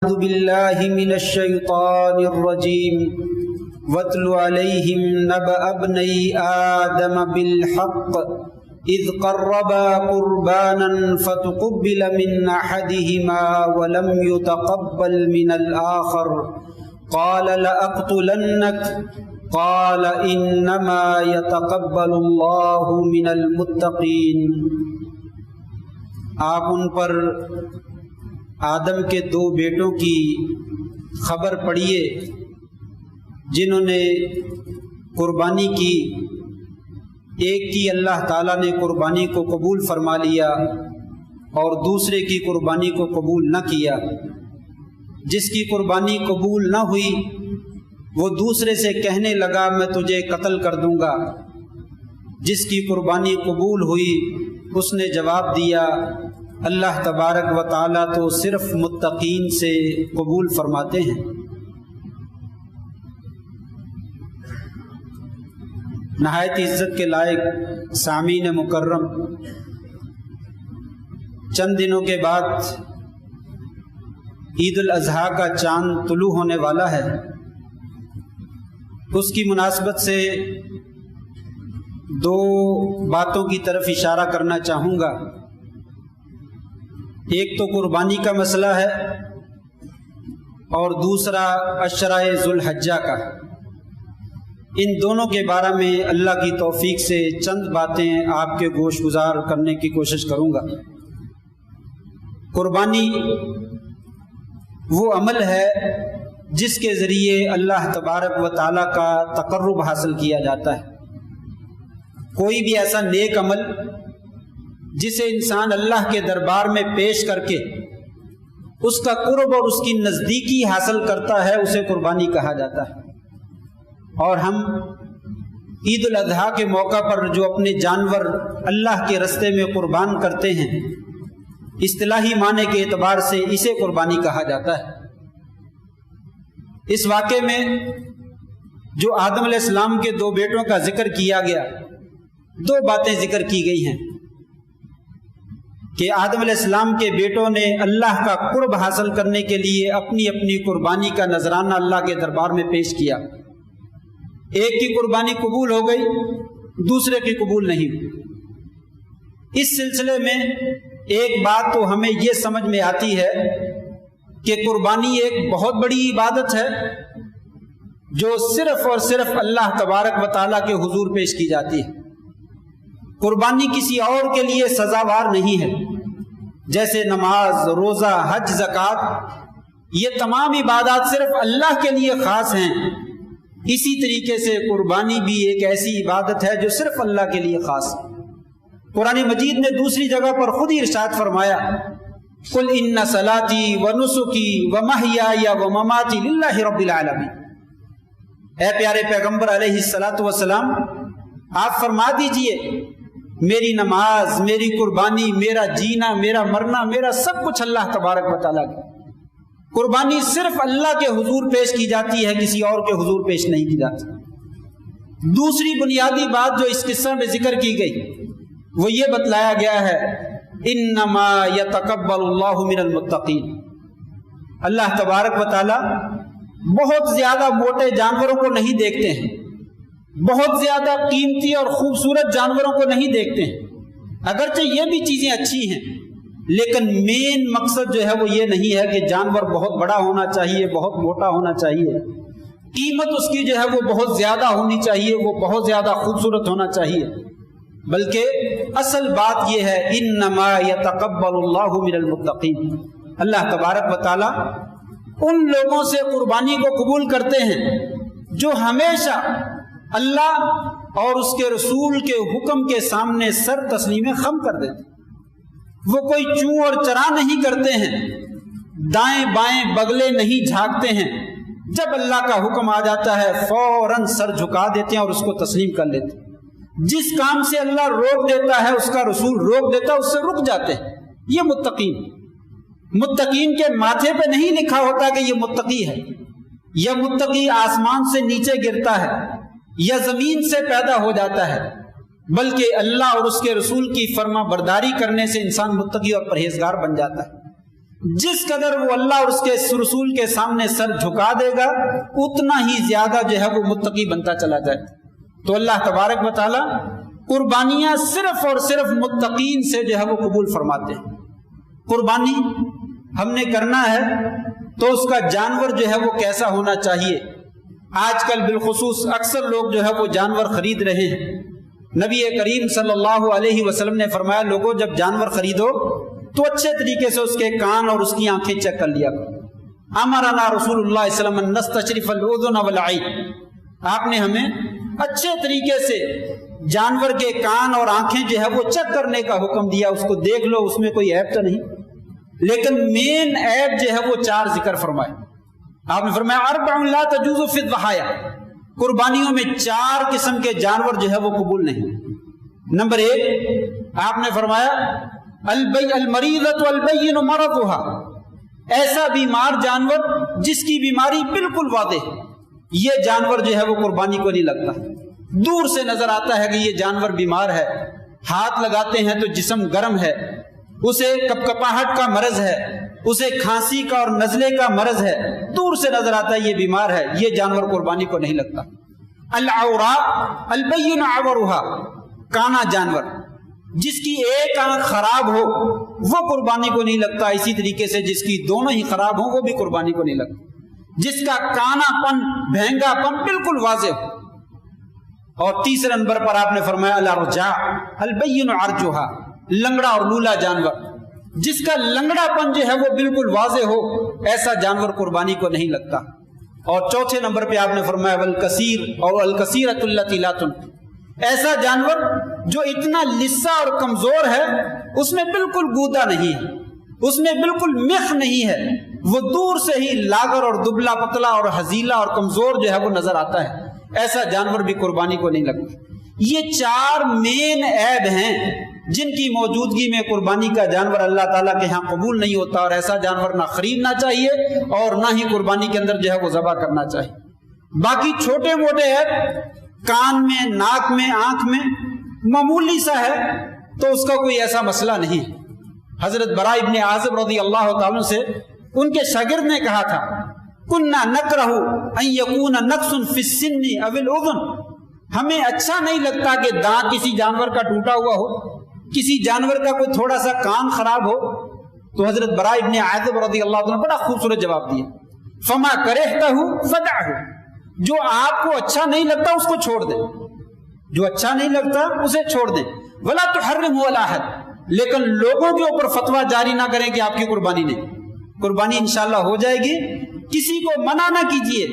أعوذ بالله من الشيطان الرجيم واتل عليهم نبأ ابني آدم بالحق إذ قربا قربانا فتقبل من أحدهما ولم يتقبل من الآخر قال لأقتلنك قال إنما يتقبل الله من المتقين۔ آپ ان پر آدم کے دو بیٹوں کی خبر پڑھیے جنہوں نے قربانی کی، ایک کی اللہ تعالیٰ نے قربانی کو قبول فرما لیا اور دوسرے کی قربانی کو قبول نہ کیا۔ جس کی قربانی قبول نہ ہوئی وہ دوسرے سے کہنے لگا میں تجھے قتل کر دوں گا، جس کی قربانی قبول ہوئی اس نے جواب دیا اللہ تبارک و تعالیٰ تو صرف متقین سے قبول فرماتے ہیں۔ نہایت عزت کے لائق سامعین مکرم، چند دنوں کے بعد عید الاضحیٰ کا چاند طلوع ہونے والا ہے۔ اس کی مناسبت سے دو باتوں کی طرف اشارہ کرنا چاہوں گا۔ ایک تو قربانی کا مسئلہ ہے اور دوسرا عشرۂ ذوالحجہ کا۔ ان دونوں کے بارے میں اللہ کی توفیق سے چند باتیں آپ کے گوش گزار کرنے کی کوشش کروں گا۔ قربانی وہ عمل ہے جس کے ذریعے اللہ تبارک و تعالیٰ کا تقرب حاصل کیا جاتا ہے۔ کوئی بھی ایسا نیک عمل جسے انسان اللہ کے دربار میں پیش کر کے اس کا قرب اور اس کی نزدیکی حاصل کرتا ہے اسے قربانی کہا جاتا ہے۔ اور ہم عید الاضحیٰ کے موقع پر جو اپنے جانور اللہ کے رستے میں قربان کرتے ہیں، اصطلاحی معنی کے اعتبار سے اسے قربانی کہا جاتا ہے۔ اس واقعے میں جو آدم علیہ السلام کے دو بیٹوں کا ذکر کیا گیا، دو باتیں ذکر کی گئی ہیں کہ آدم علیہ السلام کے بیٹوں نے اللہ کا قرب حاصل کرنے کے لیے اپنی اپنی قربانی کا نذرانہ اللہ کے دربار میں پیش کیا۔ ایک کی قربانی قبول ہو گئی، دوسرے کی قبول نہیں ہوئی۔ اس سلسلے میں ایک بات تو ہمیں یہ سمجھ میں آتی ہے کہ قربانی ایک بہت بڑی عبادت ہے جو صرف اور صرف اللہ تبارک و تعالیٰ کے حضور پیش کی جاتی ہے۔ قربانی کسی اور کے لیے سزاوار نہیں ہے، جیسے نماز، روزہ، حج، زکوٰۃ، یہ تمام عبادات صرف اللہ کے لیے خاص ہیں۔ اسی طریقے سے قربانی بھی ایک ایسی عبادت ہے جو صرف اللہ کے لیے خاص ہے۔ قرآن مجید نے دوسری جگہ پر خود ہی ارشاد فرمایا قل ان صلاتی ونسکی ومحیای ومماتی للہ رب العالمین۔ اے پیارے پیغمبر علیہ الصلاۃ والسلام، آپ فرما دیجئے میری نماز، میری قربانی، میرا جینا، میرا مرنا، میرا سب کچھ اللہ تبارک و تعالیٰ کا۔ قربانی صرف اللہ کے حضور پیش کی جاتی ہے، کسی اور کے حضور پیش نہیں کی جاتی۔ دوسری بنیادی بات جو اس قصہ میں ذکر کی گئی وہ یہ بتلایا گیا ہے انما یتقبل اللہ من المتقین۔ اللہ تبارک و تعالیٰ بہت زیادہ موٹے جانوروں کو نہیں دیکھتے ہیں، بہت زیادہ قیمتی اور خوبصورت جانوروں کو نہیں دیکھتے ہیں، اگرچہ یہ بھی چیزیں اچھی ہیں، لیکن مین مقصد جو ہے وہ یہ نہیں ہے کہ جانور بہت بڑا ہونا چاہیے، بہت موٹا ہونا چاہیے، قیمت اس کی جو ہے وہ بہت زیادہ ہونی چاہیے، وہ بہت زیادہ خوبصورت ہونا چاہیے، بلکہ اصل بات یہ ہے انما یتقبل اللہ من المتقین۔ اللہ تبارک و تعالی ان لوگوں سے قربانی کو قبول کرتے ہیں جو ہمیشہ اللہ اور اس کے رسول کے حکم کے سامنے سر تسلیم خم کر دیتے ہیں۔ وہ کوئی چوں اور چرا نہیں کرتے ہیں، دائیں بائیں بگلے نہیں جھانکتے ہیں، جب اللہ کا حکم آ جاتا ہے فوراً سر جھکا دیتے ہیں اور اس کو تسلیم کر لیتے ہیں۔ جس کام سے اللہ روک دیتا ہے اس کا رسول روک دیتا ہے، اس سے رک جاتے ہیں۔ یہ متقین کے ماتھے پہ نہیں لکھا ہوتا کہ یہ متقی ہے، یا متقی آسمان سے نیچے گرتا ہے یا زمین سے پیدا ہو جاتا ہے، بلکہ اللہ اور اس کے رسول کی فرما برداری کرنے سے انسان متقی اور پرہیزگار بن جاتا ہے۔ جس قدر وہ اللہ اور اس کے رسول کے سامنے سر جھکا دے گا اتنا ہی زیادہ جو ہے وہ متقی بنتا چلا جائے. تو اللہ تبارک و تعالی قربانیاں صرف اور صرف متقین سے جو ہے وہ قبول فرماتے ہیں. قربانی ہم نے کرنا ہے تو اس کا جانور جو ہے وہ کیسا ہونا چاہیے. آج کل بالخصوص اکثر لوگ جو ہے وہ جانور خرید رہے ہیں. نبی کریم صلی اللہ علیہ وسلم نے فرمایا لوگوں جب جانور خریدو تو اچھے طریقے سے اس کے کان اور اس کی آنکھیں چیک کر لیا کرو. امرنا رسول اللہ صلی اللہ علیہ وسلم ان نستشرف الاذن والعین. آپ نے ہمیں اچھے طریقے سے جانور کے کان اور آنکھیں جو ہے وہ چیک کرنے کا حکم دیا. اس کو دیکھ لو اس میں کوئی عیب تو نہیں. لیکن مین عیب جو ہے وہ 4 ذکر فرمائے. آپ نے فرمایا اربع لا تجوز فی الضحایا. قربانیوں میں 4 قسم کے جانور جو ہے وہ قبول نہیں. نمبر 1 آپ نے فرمایا المریضۃ والبین مرضها. ایسا بیمار جانور جس کی بیماری بالکل واضح ہے, یہ جانور جو ہے وہ قربانی کو نہیں لگتا. دور سے نظر آتا ہے کہ یہ جانور بیمار ہے, ہاتھ لگاتے ہیں تو جسم گرم ہے, اسے کپکپاہٹ کا مرض ہے, اسے کھانسی کا اور نزلے کا مرض ہے, دور سے نظر آتا ہے یہ بیمار ہے, یہ جانور قربانی کو نہیں لگتا. العوراء البین عورها. کانا جانور جس کی ایک آنکھ خراب ہو وہ قربانی کو نہیں لگتا. اسی طریقے سے جس کی دونوں ہی خراب ہوں وہ بھی قربانی کو نہیں لگتا. جس کا کانا پن بھینگا پن بالکل واضح ہو. اور تیسرے نمبر پر آپ نے فرمایا الارجاء البین عرجها. لنگڑا اور لولا جانور جس کا لنگڑا پن جو ہے وہ بالکل واضح ہو, ایسا جانور قربانی کو نہیں لگتا. اور چوتھے نمبر پہ آپ نے فرمایا والکثیر اور الکثیرۃ التی لا تنقی. ایسا جانور جو اتنا لسا اور کمزور ہے, اس میں بالکل گودا نہیں ہے, اس میں بالکل مخ نہیں ہے, وہ دور سے ہی لاغر اور دبلا پتلا اور ہزیلا اور کمزور جو ہے وہ نظر آتا ہے, ایسا جانور بھی قربانی کو نہیں لگتا. یہ 4 مین عیب ہیں جن کی موجودگی میں قربانی کا جانور اللہ تعالیٰ کے ہاں قبول نہیں ہوتا, اور ایسا جانور نہ خریدنا چاہیے اور نہ ہی قربانی کے اندر جو ہے وہ ذبح کرنا چاہیے. باقی چھوٹے موٹے عیب کان میں, ناک میں, آنکھ میں معمولی سا ہے تو اس کا کوئی ایسا مسئلہ نہیں ہے. حضرت براء ابن عازب رضی اللہ تعالیٰ سے ان کے شاگرد نے کہا تھا کننا نکرہ ان یکون نقص فی السن او الاذن. ہمیں اچھا نہیں لگتا کہ دانت کسی جانور کا ٹوٹا ہوا ہو, کسی جانور کا کوئی تھوڑا سا کان خراب ہو. تو حضرت براء ابن عازب رضی اللہ عنہ بڑا خوبصورت جواب دیا فما کرہتہ فدعہ. جو آپ کو اچھا نہیں لگتا اس کو چھوڑ دیں, جو اچھا نہیں لگتا اسے چھوڑ دیں. ولا تحرمہ علی احد. لیکن لوگوں کے اوپر فتویٰ جاری نہ کریں کہ آپ کی قربانی نہیں. قربانی انشاءاللہ ہو جائے گی, کسی کو منع نہ کیجئے.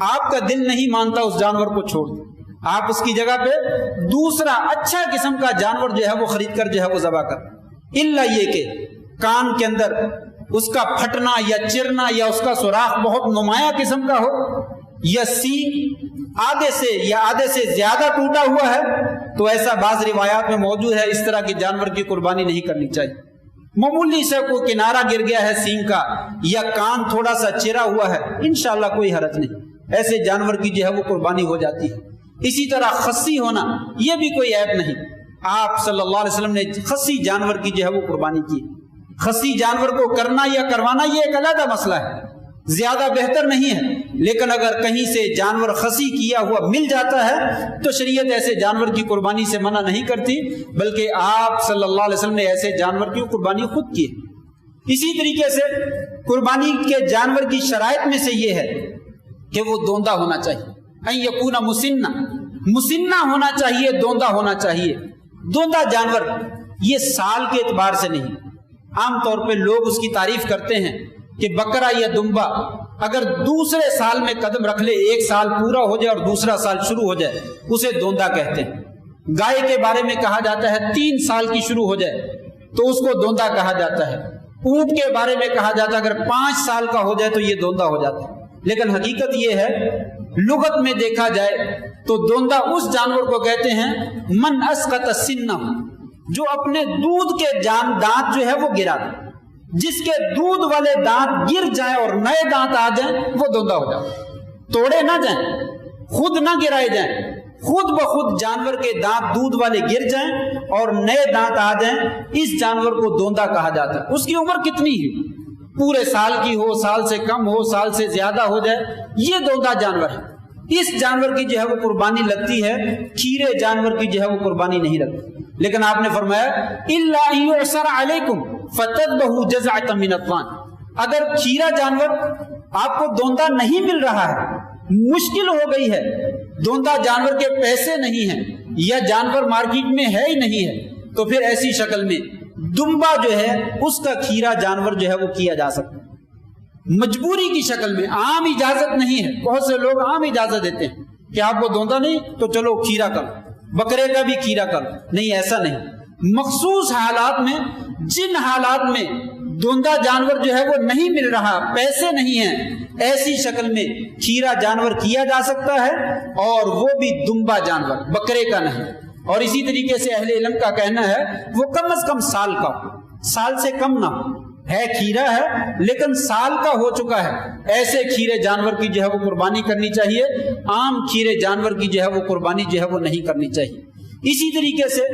آپ کا دل نہیں مانتا اس جانور کو چھوڑ دیں, آپ اس کی جگہ پہ دوسرا اچھا قسم کا جانور جو ہے وہ خرید کر جو ہے وہ ذبح کر. الا یہ کہ کان کے اندر اس کا پھٹنا یا چرنا یا اس کا سوراخ بہت نمایاں قسم کا ہو, یا سینگ آدھے سے زیادہ ٹوٹا ہوا ہے, تو ایسا بعض روایات میں موجود ہے اس طرح کے جانور کی قربانی نہیں کرنی چاہیے. معمولی سے کوئی کنارہ گر گیا ہے سینگ کا, یا کان تھوڑا سا چرا ہوا ہے, انشاءاللہ کوئی حرج نہیں, ایسے جانور کی جو ہے وہ قربانی ہو جاتی ہے. اسی طرح خصی ہونا یہ بھی کوئی عیب نہیں. آپ صلی اللہ علیہ وسلم نے خصی جانور کی جو ہے وہ قربانی کی. خصی جانور کو کرنا یا کروانا یہ ایک علیحدہ مسئلہ ہے, زیادہ بہتر نہیں ہے. لیکن اگر کہیں سے جانور خصی کیا ہوا مل جاتا ہے تو شریعت ایسے جانور کی قربانی سے منع نہیں کرتی, بلکہ آپ صلی اللہ علیہ وسلم نے ایسے جانور کی قربانی خود کی. اسی طریقے سے قربانی کے جانور کی شرائط میں سے یہ ہے کہ وہ دوندا ہونا چاہیے. ان یکون مسنہ ہونا چاہیے, دوندا ہونا چاہیے. دوندا جانور یہ سال کے اعتبار سے نہیں. عام طور پہ لوگ اس کی تعریف کرتے ہیں کہ بکرا یا دمبا اگر دوسرے سال میں قدم رکھ لے, 1 سال پورا ہو جائے اور دوسرا سال شروع ہو جائے, اسے دوندا کہتے ہیں. گائے کے بارے میں کہا جاتا ہے 3 سال کی شروع ہو جائے تو اس کو دوندا کہا جاتا ہے. اونٹ کے بارے میں کہا جاتا ہے اگر 5 سال کا ہو جائے تو یہ دوندا ہو جاتا ہے. لیکن حقیقت یہ ہے لغت میں دیکھا جائے تو دوندا اس جانور کو کہتے ہیں من اسقط سنہ, جو اپنے دودھ کے دانت جو ہے وہ گرا دے. جس کے دودھ والے دانت گر جائیں اور نئے دانت آ جائیں وہ دوندا ہو جائے. توڑے نہ جائیں, خود نہ گرائے جائیں, خود بخود جانور کے دانت دودھ والے گر جائیں اور نئے دانت آ جائیں, اس جانور کو دوندا کہا جاتا ہے. اس کی عمر کتنی ہے, پورے سال کی ہو، سال سے کم ہو، سال سے زیادہ ہو جائے، یہ دوندا جانور ہے، اس جانور کی جو ہے وہ قربانی لگتی ہے، کھیرے جانور کی جو ہے وہ قربانی نہیں لگتی۔ لیکن آپ نے فرمایا الا ان يعسر علیکم فتذبحوا جزعة من الضان، اگر کھیرا جانور آپ کو دوندا نہیں مل رہا ہے، مشکل ہو گئی ہے، دوندا جانور کے پیسے نہیں ہیں یا جانور مارکیٹ میں ہے ہی نہیں ہے، تو پھر ایسی شکل میں دمبا جو ہے اس کا کھیرا جانور جو ہے وہ کیا جا سکتا ہے، مجبوری کی شکل میں، عام اجازت نہیں ہے۔ بہت سے لوگ عام اجازت دیتے ہیں کہ آپ کو دوندا نہیں تو چلو کھیرا کر، بکرے کا بھی کھیرا کر، نہیں، ایسا نہیں۔ مخصوص حالات میں، جن حالات میں دوندا جانور جو ہے وہ نہیں مل رہا، پیسے نہیں ہیں، ایسی شکل میں کھیرا جانور کیا جا سکتا ہے، اور وہ بھی دمبا جانور، بکرے کا نہیں۔ اور اسی طریقے سے اہل علم کا کہنا ہے وہ کم از کم سال کا ہو، سال سے کم نہ ہو، ہے کھیرا ہے لیکن سال کا ہو چکا ہے، ایسے کھیرے جانور کی جو ہے وہ قربانی کرنی چاہیے، عام کھیرے جانور کی جو ہے وہ قربانی جو ہے وہ نہیں کرنی چاہیے۔ اسی طریقے سے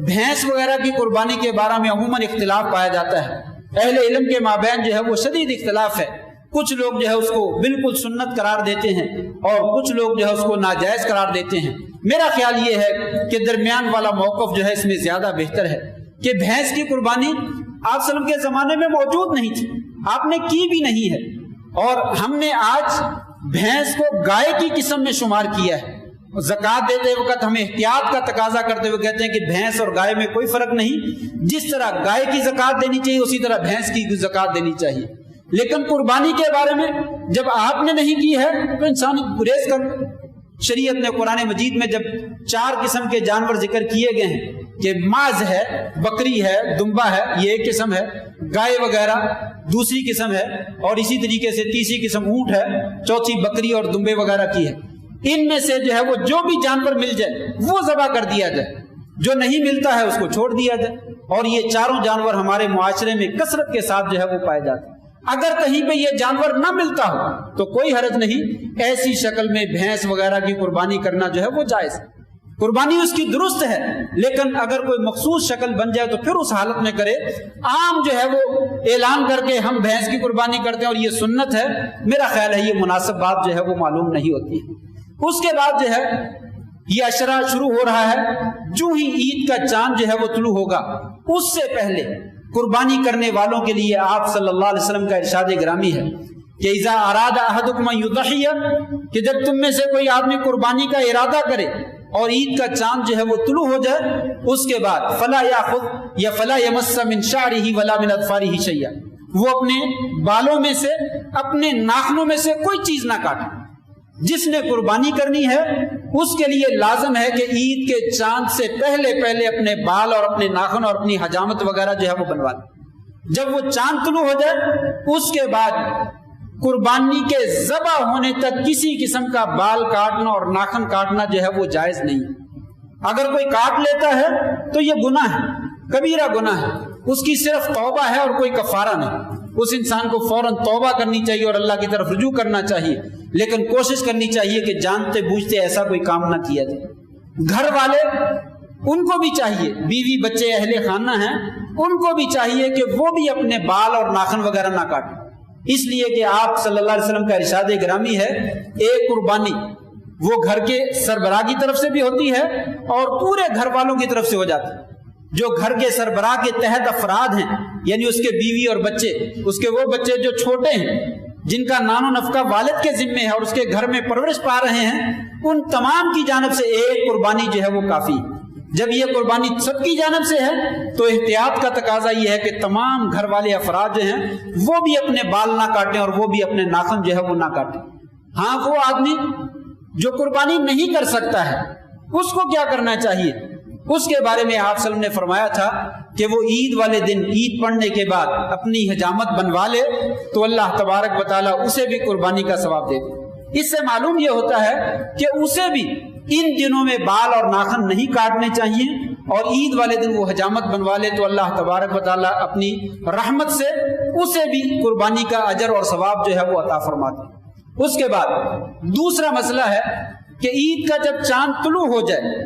بھینس وغیرہ کی قربانی کے بارے میں عموماً اختلاف پایا جاتا ہے، اہل علم کے مابین جو ہے وہ شدید اختلاف ہے، کچھ لوگ جو ہے اس کو بالکل سنت قرار دیتے ہیں اور کچھ لوگ جو ہے اس کو ناجائز قرار دیتے ہیں۔ میرا خیال یہ ہے کہ درمیان والا موقف جو ہے اس میں زیادہ بہتر ہے کہ بھینس کی قربانی آپ صلی اللہ علیہ وسلم کے زمانے میں موجود نہیں تھی، آپ نے کی بھی نہیں ہے، اور ہم نے آج بھینس کو گائے کی قسم میں شمار کیا ہے۔ زکوٰۃ دیتے وقت ہم احتیاط کا تقاضا کرتے ہوئے کہتے ہیں کہ بھینس اور گائے میں کوئی فرق نہیں، جس طرح گائے کی زکوٰۃ دینی چاہیے اسی طرح بھینس کی زکوٰۃ دینی چاہیے۔ لیکن قربانی کے بارے میں جب آپ نے نہیں کی ہے تو انسان گریز کر، شریعت نے قرآن مجید میں جب 4 قسم کے جانور ذکر کیے گئے ہیں کہ ماز ہے، بکری ہے، دمبا ہے، یہ ایک قسم ہے، گائے وغیرہ دوسری قسم ہے، اور اسی طریقے سے تیسری قسم اونٹ ہے، چوتھی بکری اور دمبے وغیرہ کی ہے، ان میں سے جو ہے وہ جو بھی جانور مل جائے وہ ذبح کر دیا جائے، جو نہیں ملتا ہے اس کو چھوڑ دیا جائے، اور یہ چاروں جانور ہمارے معاشرے میں کثرت کے ساتھ جو ہے وہ پائے جاتے ہیں۔ اگر کہیں پہ یہ جانور نہ ملتا ہو تو کوئی حرج نہیں، ایسی شکل میں بھینس وغیرہ کی قربانی کرنا جو ہے وہ جائز ہے، قربانی اس کی درست ہے، لیکن اگر کوئی مخصوص شکل بن جائے تو پھر اس حالت میں کرے۔ عام جو ہے وہ اعلان کر کے ہم بھینس کی قربانی کرتے ہیں اور یہ سنت ہے، میرا خیال ہے یہ مناسب بات جو ہے وہ معلوم نہیں ہوتی ہے۔ اس کے بعد جو ہے یہ عشرہ شروع ہو رہا ہے، جو ہی عید کا چاند جو ہے وہ طلوع ہوگا اس سے پہلے قربانی کرنے والوں کے لیے آپ صلی اللہ علیہ وسلم کا ارشاد گرامی ہے کہ اذا اراد احدکم ان یضحی، کہ جب تم میں سے کوئی آدمی قربانی کا ارادہ کرے اور عید کا چاند جو ہے وہ طلوع ہو جائے، اس کے بعد فلا یاخذ یا فلا یمس من شعرہ ولا من اظفارہ شیئا، وہ اپنے بالوں میں سے، اپنے ناخنوں میں سے کوئی چیز نہ کاٹے۔ جس نے قربانی کرنی ہے اس کے لیے لازم ہے کہ عید کے چاند سے پہلے پہلے اپنے بال اور اپنے ناخن اور اپنی حجامت وغیرہ جو ہے وہ بنوا لے۔ جب وہ چاند طلوع ہو جائے اس کے بعد قربانی کے ذبح ہونے تک کسی قسم کا بال کاٹنا اور ناخن کاٹنا جو ہے وہ جائز نہیں ہے۔ اگر کوئی کاٹ لیتا ہے تو یہ گناہ ہے، کبیرہ گناہ ہے، اس کی صرف توبہ ہے اور کوئی کفارہ نہیں۔ اس انسان کو فوراً توبہ کرنی چاہیے اور اللہ کی طرف رجوع کرنا چاہیے، لیکن کوشش کرنی چاہیے کہ جانتے بوجھتے ایسا کوئی کام نہ کیا جائے۔ گھر والے ان کو بھی چاہیے، بیوی بچے اہل خانہ ہیں ان کو بھی چاہیے کہ وہ بھی اپنے بال اور ناخن وغیرہ نہ کاٹیں، اس لیے کہ آپ صلی اللہ علیہ وسلم کا ارشاد گرامی ہے ایک قربانی وہ گھر کے سربراہ کی طرف سے بھی ہوتی ہے اور پورے گھر والوں کی طرف سے ہو جاتی ہے۔ جو گھر کے سربراہ کے تحت افراد ہیں، یعنی اس کے بیوی اور بچے، اس کے وہ بچے جو چھوٹے ہیں جن کا نان و نفقہ والد کے ذمے ہے اور اس کے گھر میں پرورش پا رہے ہیں، ان تمام کی جانب سے ایک قربانی جو ہے وہ کافی ہے۔ جب یہ قربانی سب کی جانب سے ہے تو احتیاط کا تقاضا یہ ہے کہ تمام گھر والے افراد جو ہیں وہ بھی اپنے بال نہ کاٹیں اور وہ بھی اپنے ناخن جو ہے وہ نہ کاٹیں۔ ہاں، وہ آدمی جو قربانی نہیں کر سکتا ہے اس کو کیا کرنا چاہیے؟ اس کے بارے میں آپ صلی اللہ علیہ وسلم نے فرمایا تھا کہ وہ عید والے دن عید پڑھنے کے بعد اپنی حجامت بنوا لے تو اللہ تبارک و تعالیٰ اسے بھی قربانی کا ثواب دے دے۔ اس سے معلوم یہ ہوتا ہے کہ اسے بھی ان دنوں میں بال اور ناخن نہیں کاٹنے چاہیے، اور عید والے دن وہ حجامت بنوا لے تو اللہ تبارک و تعالیٰ اپنی رحمت سے اسے بھی قربانی کا اجر اور ثواب جو ہے وہ عطا فرماتے ہیں۔ اس کے بعد دوسرا مسئلہ ہے کہ عید کا جب چاند طلوع ہو جائے،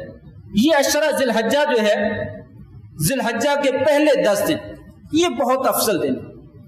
یہ عشرہ ذی الحجہ جو ہے، ذی الحجہ کے پہلے 10 دن، یہ بہت افضل دن،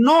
9